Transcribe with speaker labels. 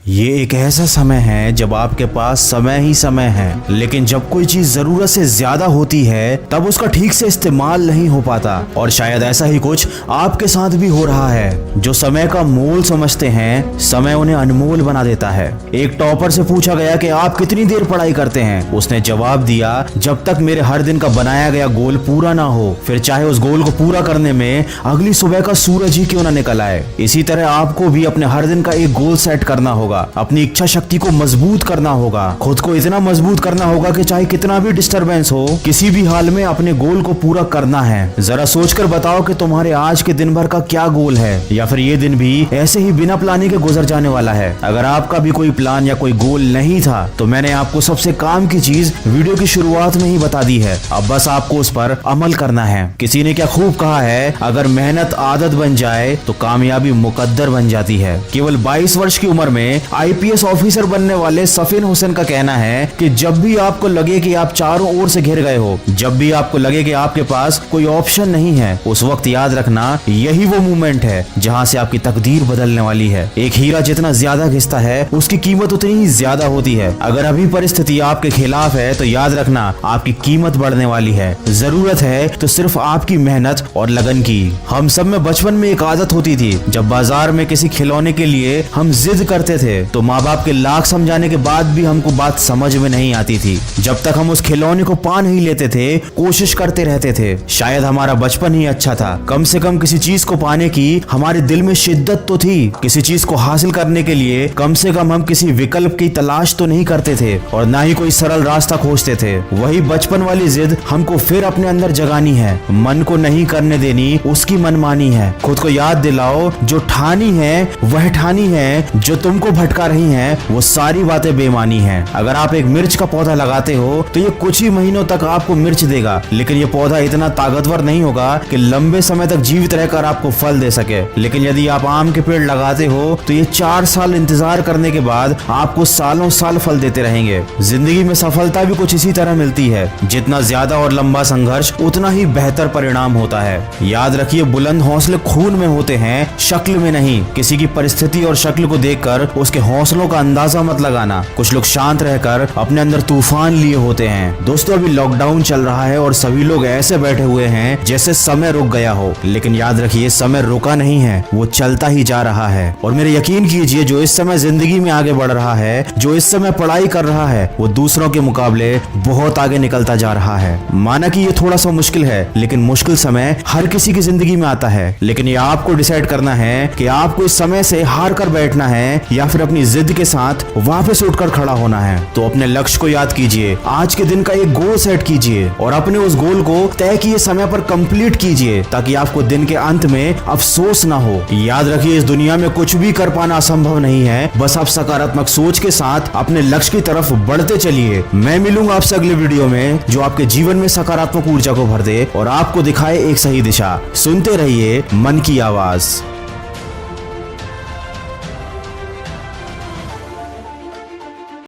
Speaker 1: ये एक ऐसा समय है जब आपके पास समय ही समय है, लेकिन जब कोई चीज जरूरत से ज्यादा होती है तब उसका ठीक से इस्तेमाल नहीं हो पाता। और शायद ऐसा ही कुछ आपके साथ भी हो रहा है। जो समय का मोल समझते हैं, समय उन्हें अनमोल बना देता है। एक टॉपर से पूछा गया कि आप कितनी देर पढ़ाई करते हैं। उसने जवाब दिया, जब तक मेरे हर दिन का बनाया गया गोल पूरा ना हो, फिर चाहे उस गोल को पूरा करने में अगली सुबह का सूरज ही क्यों ना निकल आए। इसी तरह आपको भी अपने हर दिन का एक गोल सेट करना होगा, अपनी इच्छा शक्ति को मजबूत करना होगा, खुद को इतना मजबूत करना होगा कि चाहे कितना भी डिस्टरबेंस हो, किसी भी हाल में अपने गोल को पूरा करना है। जरा सोचकर बताओ कि तुम्हारे आज के दिन भर का क्या गोल है, या फिर ये दिन भी ऐसे ही बिना प्लानिंग के गुजर जाने वाला है। अगर आपका भी कोई प्लान या कोई गोल नहीं था तो मैंने आपको सबसे काम की चीज वीडियो की शुरुआत में ही बता दी है। अब बस आपको उस पर अमल करना है। किसी ने क्या खूब कहा है, अगर मेहनत आदत बन जाए तो कामयाबी मुकद्दर बन जाती है। केवल 22 वर्ष की उम्र में आईपीएस ऑफिसर बनने वाले सफीन हुसैन का कहना है कि जब भी आपको लगे कि आप चारों ओर से घिर गए हो, जब भी आपको लगे कि आपके पास कोई ऑप्शन नहीं है, उस वक्त याद रखना यही वो मोमेंट है जहां से आपकी तकदीर बदलने वाली है। एक हीरा जितना ज्यादा घिसता है उसकी कीमत उतनी ही ज्यादा होती है। अगर अभी परिस्थिति आपके खिलाफ है तो याद रखना आपकी कीमत बढ़ने वाली है। जरूरत है तो सिर्फ आपकी मेहनत और लगन की। हम सब में बचपन में एक आदत होती थी, जब बाजार में किसी खिलौने के लिए हम जिद करते थे तो माँ बाप के लाख समझाने के बाद भी हमको बात समझ में नहीं आती थी। जब तक हम उस खिलौने को पा नहीं लेते थे, कोशिश करते रहते थे। शायद हमारा बचपन ही अच्छा था। कम से कम किसी चीज को पाने की हमारे दिल में शिद्दत तो थी। किसी चीज को हासिल करने के लिए कम से कम हम किसी विकल्प की तलाश तो नहीं करते थे, और ना ही कोई सरल रास्ता खोजते थे। वही बचपन वाली जिद हमको फिर अपने अंदर जगानी है। मन को नहीं करने देनी उसकी मनमानी है। खुद को याद दिलाओ, जो ठानी है वह ठानी है, जो तुमको भटका रही हैं वो सारी बातें बेमानी हैं। अगर आप एक मिर्च का पौधा लगाते हो तो ये कुछ ही महीनों तक आपको मिर्च देगा, लेकिन ये पौधा इतना ताकतवर नहीं होगा कि लंबे समय तक जीवित रहकर आपको फल दे सके। लेकिन यदि आप आम के पेड़ लगाते हो तो ये 4 साल इंतजार करने के बाद आपको सालों साल फल देते रहेंगे। जिंदगी में सफलता भी कुछ इसी तरह मिलती है। जितना ज्यादा और लंबा संघर्ष उतना ही बेहतर परिणाम होता है। याद रखिए, बुलंद हौसले खून में होते हैं, शक्ल में नहीं। किसी की परिस्थिति और शक्ल को देखकर उसके हौसलों का अंदाजा मत लगाना। कुछ लोग शांत रहकर अपने अंदर तूफान लिए होते हैं। दोस्तों, अभी लॉकडाउन चल रहा है और सभी लोग ऐसे बैठे हुए हैं जैसे समय रुक गया हो, लेकिन याद रखिए समय रुका नहीं है, वो चलता ही जा रहा है। और मेरे यकीन कीजिए, जो इस समय जिंदगी में आगे बढ़ रहा है, जो इस समय पढ़ाई कर रहा है, वो दूसरों के मुकाबले बहुत आगे निकलता जा रहा है। माना कि ये थोड़ा सा मुश्किल है, लेकिन मुश्किल समय हर किसी की जिंदगी में आता है। लेकिन ये आपको डिसाइड करना है कि आपको इस समय से हार कर बैठना है या फिर अपनी जिद के साथ वापस उठकर खड़ा होना है। तो अपने लक्ष्य को याद कीजिए, आज के दिन का एक गोल सेट कीजिए और अपने उस गोल को तय किए समय पर कंप्लीट कीजिए, ताकि आपको दिन के अंत में अफसोस ना हो। याद रखिए, इस दुनिया में कुछ भी कर पाना असंभव नहीं है। बस आप सकारात्मक सोच के साथ अपने लक्ष्य की तरफ बढ़ते चलिए। मैं मिलूंगा आपसे अगले वीडियो में, जो आपके जीवन में सकारात्मक ऊर्जा को भर दे और आपको दिखाए एक सही दिशा। सुनते रहिए मन की आवाज।